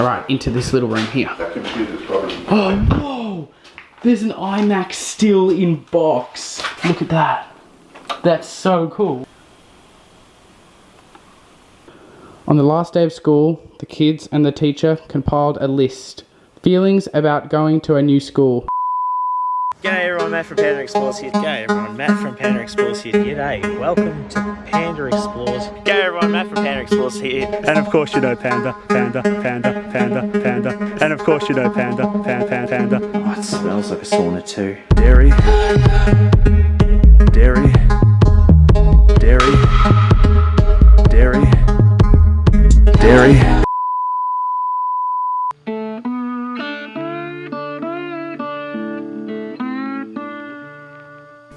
Alright, into this little room here. That computer's probably... Oh, whoa! There's an iMac still in box. Look at that. That's so cool. On the last day of school, the kids and the teacher compiled a list. Feelings about going to a new school. G'day everyone, Matt from Panda Explores here. G'day everyone, Matt from Panda Explores here. G'day, welcome to Panda Explores. G'day everyone, Matt from Panda Explores here. And of course you know Panda. And of course you know Panda. Oh, it smells like a sauna too. Dairy.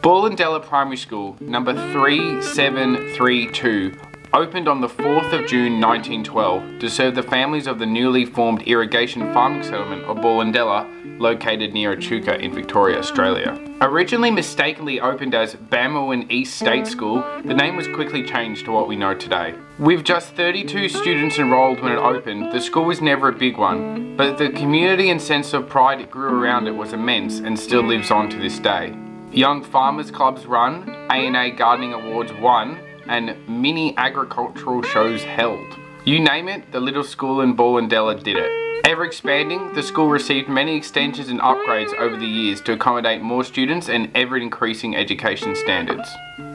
Ballendella Primary School, number 3732, opened on the 4th of June 1912 to serve the families of the newly formed irrigation farming settlement of Ballendella, located near Echuca in Victoria, Australia. Originally mistakenly opened as Bamawn East State School, the name was quickly changed to what we know today. With just 32 students enrolled when it opened, the school was never a big one, but the community and sense of pride it grew around it was immense and still lives on to this day. Young Farmers Clubs run, A&A Gardening Awards won, and mini agricultural shows held. You name it, the little school in Ballendella did it. Ever expanding, the school received many extensions and upgrades over the years to accommodate more students and ever-increasing education standards.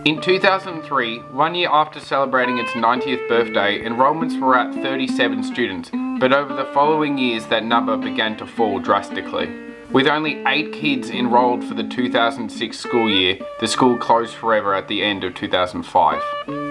In 2003, 1 year after celebrating its 90th birthday, enrollments were at 37 students, but over the following years that number began to fall drastically. With only 8 kids enrolled for the 2006 school year, the school closed forever at the end of 2005.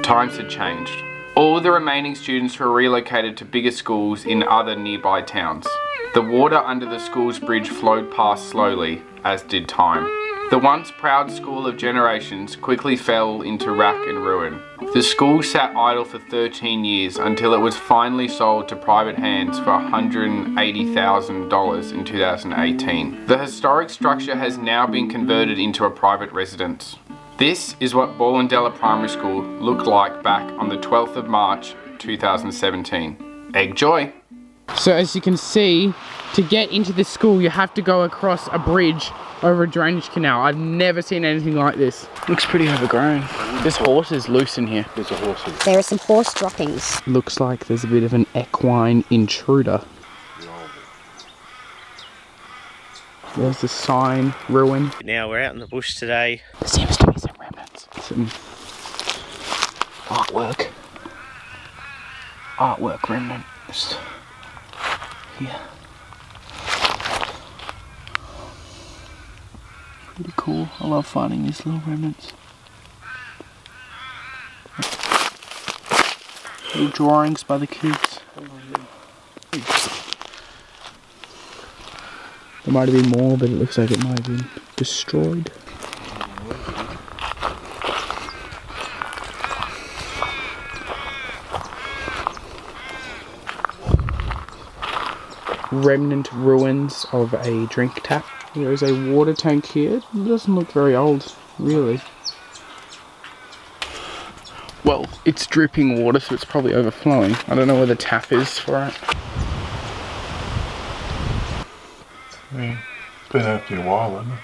Times had changed. All the remaining students were relocated to bigger schools in other nearby towns. The water under the school's bridge flowed past slowly, as did time. The once proud school of generations quickly fell into rack and ruin. The school sat idle for 13 years until it was finally sold to private hands for $180,000 in 2018. The historic structure has now been converted into a private residence. This is what Ballendella Primary School looked like back on the 12th of March 2017. Egg joy! So as you can see, to get into this school you have to go across a bridge over a drainage canal. I've never seen anything like this. Looks pretty overgrown. There's horses loose in here. There's a horse in. There are some horse droppings. Looks like there's a bit of an equine intruder. There's the sign, ruin. Now we're out in the bush today. There seems to be some remnants. Some artwork remnants here. Pretty cool. I love finding these little remnants. Little drawings by the kids. There might have been more, but it looks like it might have been destroyed. Remnant ruins of a drink tap. There is a water tank here. It doesn't look very old, really. Well, it's dripping water, so it's probably overflowing. I don't know where the tap is for it. Yeah, it's been empty a while, hasn't it?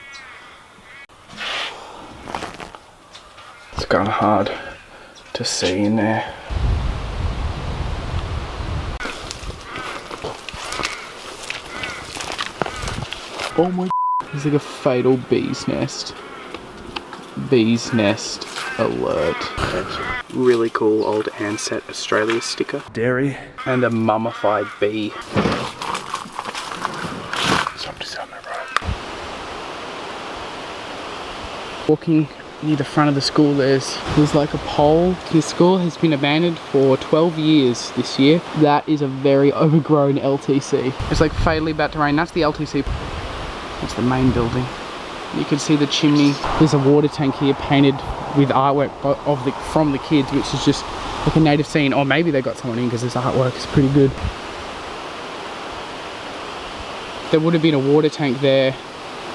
It's kind of hard to see in there. Oh my, there's like a fatal bee's nest. Bee's nest alert. Really cool old Ansett Australia sticker. Dairy. And a mummified bee. Somebody's on the road. Walking near the front of the school, there's like a pole. The school has been abandoned for 12 years this year. That is a very overgrown LTC. It's like fatally about to rain. That's the LTC. That's the main building. You can see the chimney. There's a water tank here painted with artwork from the kids, which is just like a native scene. Or maybe they got someone in because this artwork is pretty good. There would have been a water tank there,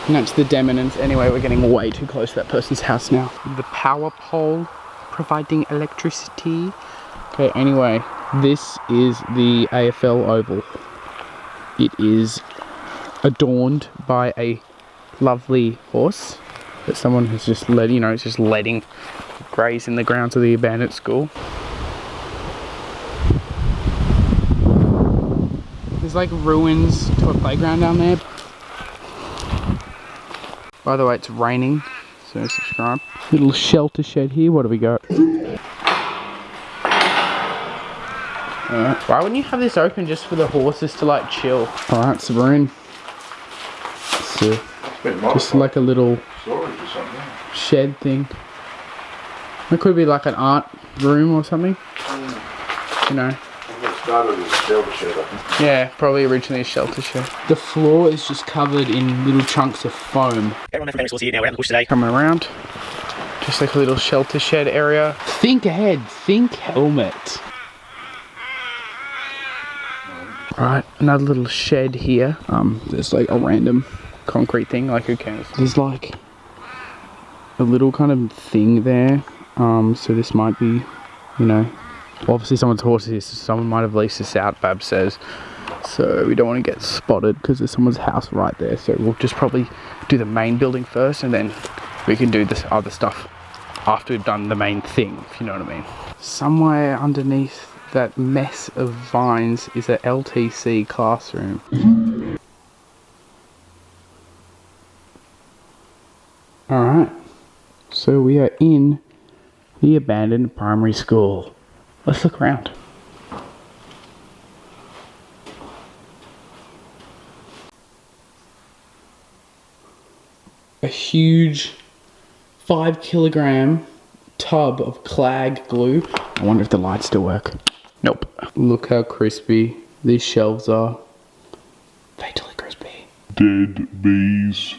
and that's the Demonans. Anyway, we're getting way too close to that person's house now. The power pole providing electricity. Okay, anyway, this is the AFL Oval. It is adorned by a lovely horse that someone has just let, you know, it's just letting graze in the grounds of the abandoned school. There's like ruins to a playground down there. By the way, it's raining, so subscribe. Little shelter shed here. What do we got? Alright. Why wouldn't you have this open just for the horses to like chill? Alright, so we're in. So, just like a little shed thing. It could be like an art room or something. You know. Started as a shelter shed, I think. Yeah, probably originally a shelter shed. The floor is just covered in little chunks of foam. Everyone from Primary School's here now. We're out in the bush today. Coming around. Just like a little shelter shed area. Think ahead. Think helmet. Alright, another little shed here. There's like a random concrete thing, like who cares? There's like a little kind of thing there. So this might be, you know, obviously someone's horse is, so someone might have leased this out, Bab says. So we don't want to get spotted because there's someone's house right there. So we'll just probably do the main building first and then we can do this other stuff after we've done the main thing, if you know what I mean. Somewhere underneath that mess of vines is a LTC classroom. Alright, so we are in the abandoned primary school. Let's look around. A huge 5-kilogram tub of Clag glue. I wonder if the lights still work. Nope. Look how crispy these shelves are. Fatally crispy. Dead bees.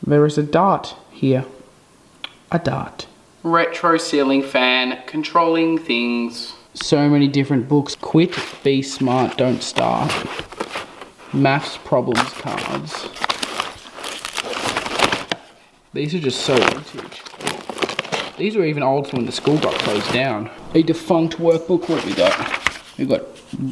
There is a dart here. A dart. Retro ceiling fan, controlling things. So many different books. Quit, be smart, don't starve. Maths problems cards. These are just so vintage. These were even old from when the school got closed down. A defunct workbook. What have we got? We've got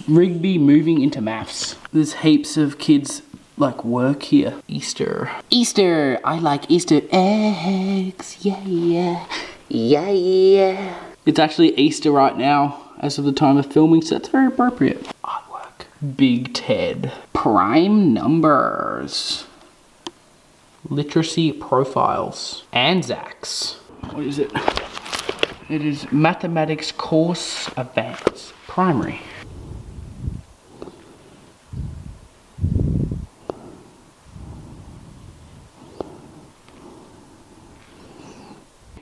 Rigby moving into maths. There's heaps of kids like work here. Easter. Easter! I like Easter eggs. Yeah, yeah. Yeah, yeah. It's actually Easter right now as of the time of filming, so that's very appropriate. Artwork. Big Ted. Prime numbers. Literacy profiles. Anzacs. What is it? It is Mathematics Course Advanced Primary.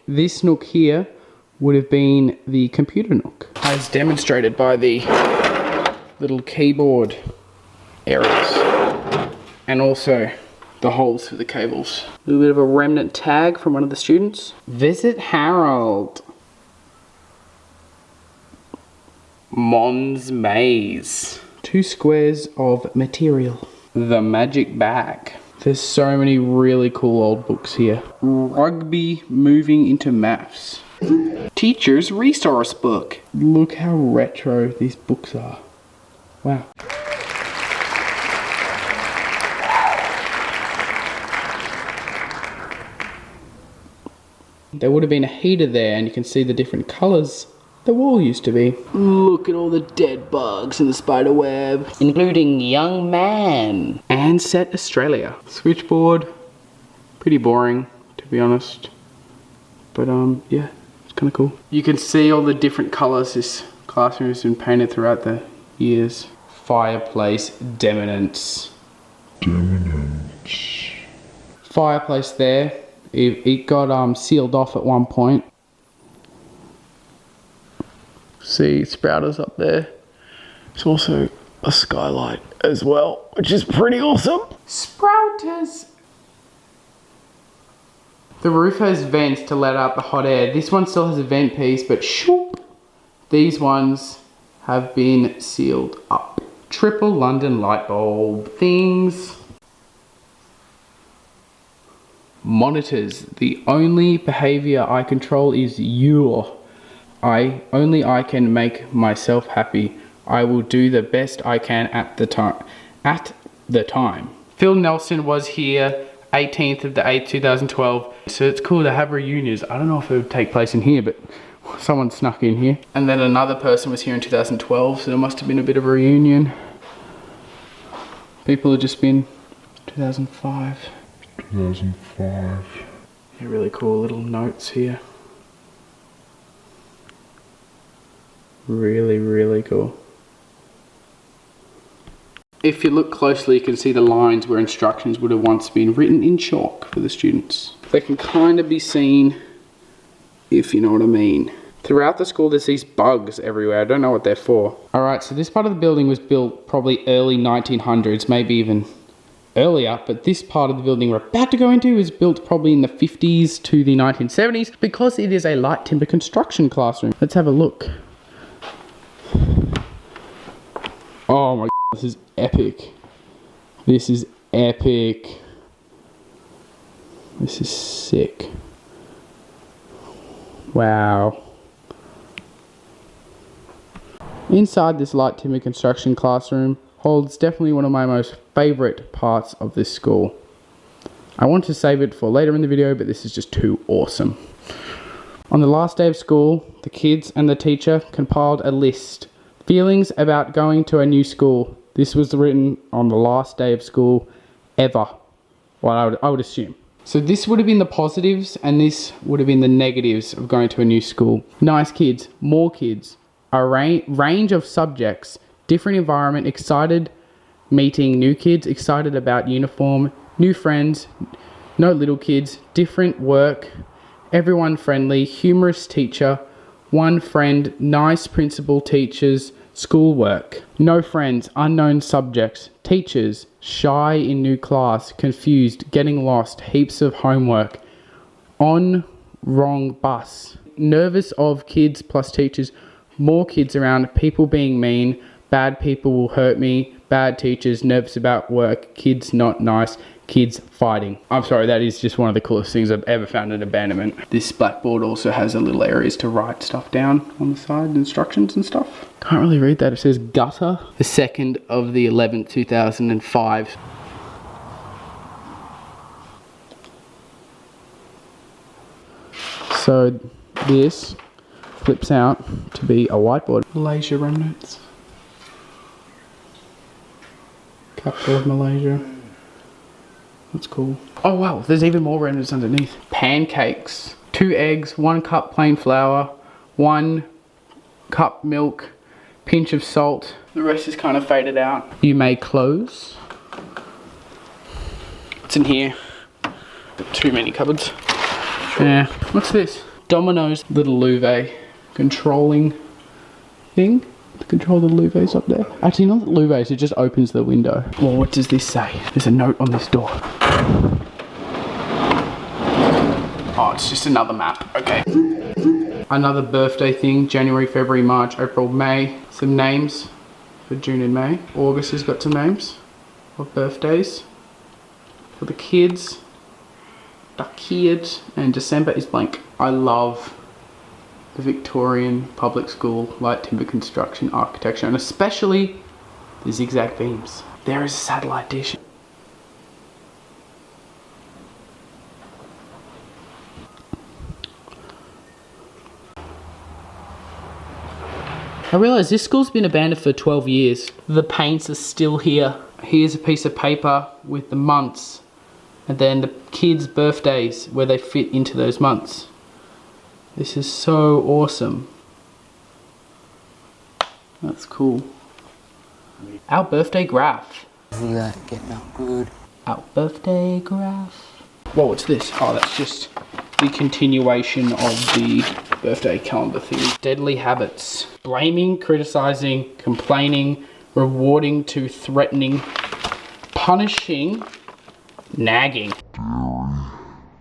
This nook here would have been the computer nook, as demonstrated by the little keyboard areas and also the holes for the cables. A little bit of a remnant tag from one of the students. Visit Harold. Mons Maze. 2 squares of material. The magic bag. There's so many really cool old books here. Rugby moving into maths. Teacher's resource book. Look how retro these books are. Wow. There would have been a heater there and you can see the different colours the wall used to be. Look at all the dead bugs in the spider web, including Young Man. And Set Australia. Switchboard. Pretty boring, to be honest. But yeah, it's kind of cool. You can see all the different colours this classroom has been painted throughout the years. Fireplace Deminence. Fireplace there. It got sealed off at one point. See Sprouters up there. It's also a skylight as well, which is pretty awesome. Sprouters! The roof has vents to let out the hot air. This one still has a vent piece, but shoop, these ones have been sealed up. Triple London light bulb things. Monitors. The only behavior I control is only I can make myself happy. I will do the best I can at the time. Phil Nelson was here 18th of the 8th, 2012. So it's cool to have reunions. I don't know if it would take place in here, but someone snuck in here. And then another person was here in 2012, so there must have been a bit of a reunion. People have just been 2005. 2005. Yeah, really cool little notes here. Really, really cool. If you look closely, you can see the lines where instructions would have once been written in chalk for the students. They can kind of be seen, if you know what I mean. Throughout the school, there's these bugs everywhere. I don't know what they're for. Alright, so this part of the building was built probably early 1900s, maybe even earlier, but this part of the building we're about to go into is built probably in the 50s to the 1970s because it is a light timber construction classroom. Let's have a look. Oh my God, this is epic. This is epic. This is sick. Wow. Inside this light timber construction classroom holds definitely one of my most favourite parts of this school. I want to save it for later in the video, but this is just too awesome. On the last day of school, the kids and the teacher compiled a list. Feelings about going to a new school. This was written on the last day of school ever. Well, I would assume. So this would have been the positives and this would have been the negatives of going to a new school. Nice kids, more kids, a range of subjects, different environment, excited meeting new kids, excited about uniform, new friends, no little kids, different work, everyone friendly, humorous teacher, one friend, nice principal, teachers, schoolwork, no friends, unknown subjects, teachers, shy in new class, confused, getting lost, heaps of homework, on wrong bus, nervous of kids plus teachers, more kids around, people being mean, bad people will hurt me, bad teachers, nervous about work, kids not nice, kids fighting. I'm sorry, that is just one of the coolest things I've ever found in abandonment. This blackboard also has a little areas to write stuff down on the side, instructions and stuff. Can't really read that, it says gutter. The 2nd of the 11th, 2005. So this flips out to be a whiteboard. Malaysia remnants. Capital of Malaysia. That's cool. Oh wow, there's even more remnants underneath. Pancakes. 2 eggs, 1 cup plain flour, 1 cup milk, pinch of salt. The rest is kind of faded out. You may close. What's in here? Too many cupboards. Yeah. What's this? Domino's little Louvet controlling thing. To control the louvets up there. Actually, not the louvets, it just opens the window. Well, what does this say? There's a note on this door. Oh, it's just another map. Okay. Another birthday thing. January, February, March, April, May. Some names for June and May. August has got some names of birthdays for the kids. The kids. And December is blank. I love the Victorian public school light timber construction architecture, and especially the zigzag beams. There is a satellite dish. I realise this school's been abandoned for 12 years. The paints are still here. Here's a piece of paper with the months and then the kids' birthdays where they fit into those months. This is so awesome. That's cool. Our birthday graph. We got it getting out good. Our birthday graph. Whoa, what's this? Oh, that's just the continuation of the birthday calendar thing. Deadly habits. Blaming, criticizing, complaining, rewarding to threatening, punishing, nagging.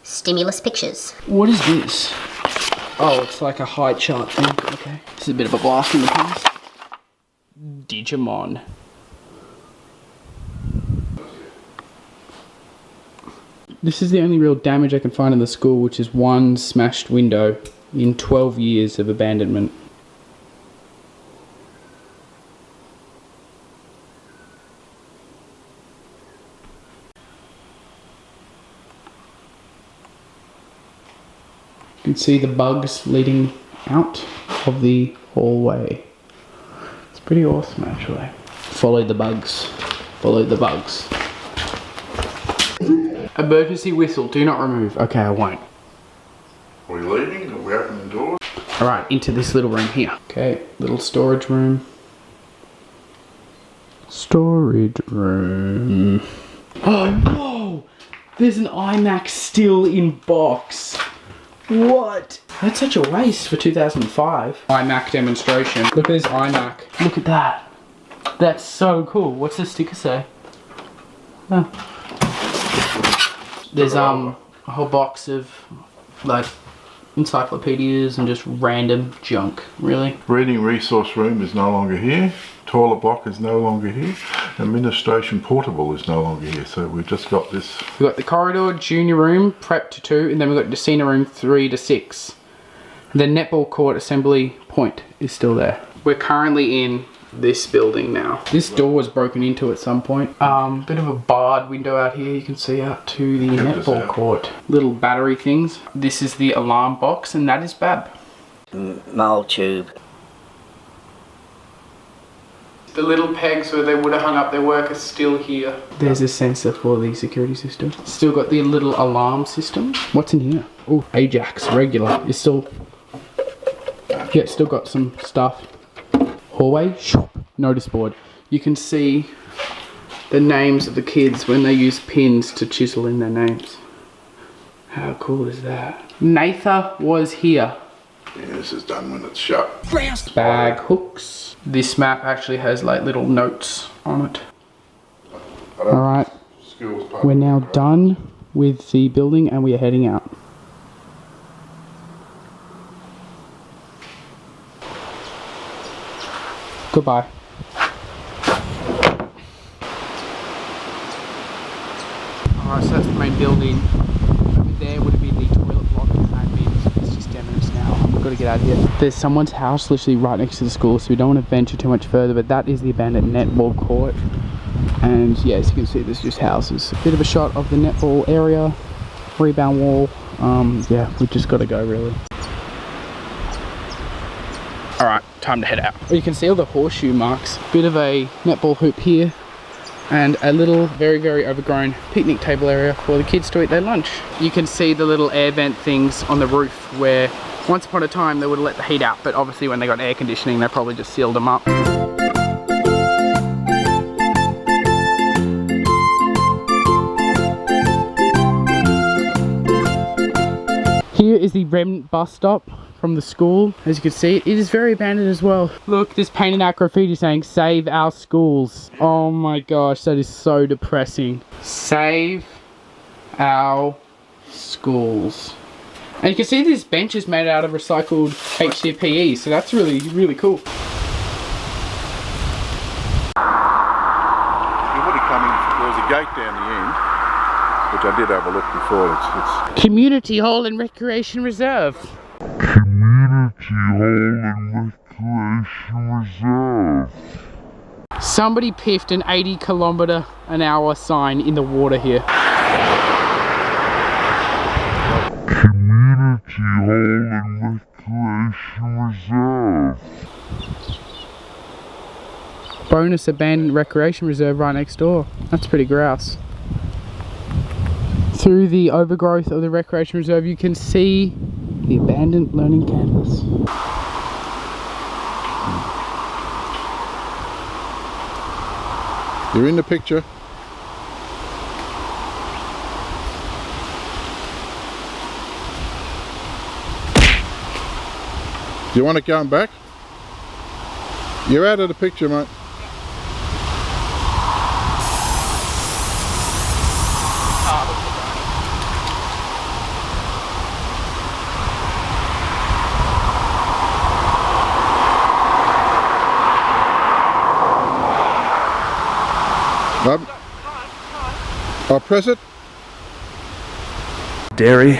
Stimulus pictures. What is this? Oh, it's like a high chart thing. Okay. This is a bit of a blast from the past. Digimon. This is the only real damage I can find in the school, which is 1 smashed window in 12 years of abandonment. You can see the bugs leading out of the hallway. It's pretty awesome actually. Follow the bugs. Follow the bugs. Emergency whistle, do not remove. Okay, I won't. Are we leaving? Are we opening the door? Alright, into this little room here. Okay, little storage room. Storage room. Oh no! There's an iMac still in box. What? That's such a waste for 2005. iMac demonstration. Look at this iMac. Look at that. That's so cool. What's the sticker say? Oh. There's a whole box of like encyclopedias and just random junk, really. Reading resource room is no longer here. Toilet block is no longer here. Administration portable is no longer here. So we've just got this. We've got the corridor, junior room, prep to 2, and then we've got the senior room 3 to 6. The netball court assembly point is still there. We're currently in this building now. This door was broken into at some point. Bit of a barred window out here. You can see out to the netball court. Little battery things. This is the alarm box, and that is Bab. Mold tube. The little pegs where they would have hung up their work are still here. There's a sensor for the security system. Still got the little alarm system. What's in here? Oh, Ajax regular. It's still, yeah, still got some stuff. Hallway, shop, notice board. You can see the names of the kids when they use pins to chisel in their names. How cool is that? Natha was here. Yeah, this is done when it's shut. Bag hooks. This map actually has like little notes on it. Alright, we're now done with the building and we are heading out. Goodbye. Alright, so that's the main building. Over there would have been the toilet block and admin. It's just demos now. We've got to get out of here. There's someone's house literally right next to the school, so we don't want to venture too much further, but that is the abandoned netball court. And yeah, as you can see, there's just houses. Bit of a shot of the netball area, rebound wall. Yeah, we've just got to go really. Alright, time to head out. You can see all the horseshoe marks. Bit of a netball hoop here. And a little, very, very overgrown picnic table area for the kids to eat their lunch. You can see the little air vent things on the roof where once upon a time they would have let the heat out, but obviously when they got air conditioning, they probably just sealed them up. Here is the remnant bus stop from the school. As you can see, it is very abandoned as well. Look, this painted out graffiti saying, "Save our schools." Oh my gosh, that is so depressing. Save our schools. And you can see this bench is made out of recycled HDPE, so that's really, really cool. You would have come in, there was a gate down the end, which I did have a look before. It's Community Hall and Recreation Reserve. Somebody piffed an 80km/h sign in the water here. Community Hall and Recreation Reserve. Bonus abandoned recreation reserve right next door. That's pretty grouse. Through the overgrowth of the recreation reserve, you can see the abandoned learning campus. You're in the picture. Do you want it going back? You're out of the picture, mate. I'll press it. Dairy.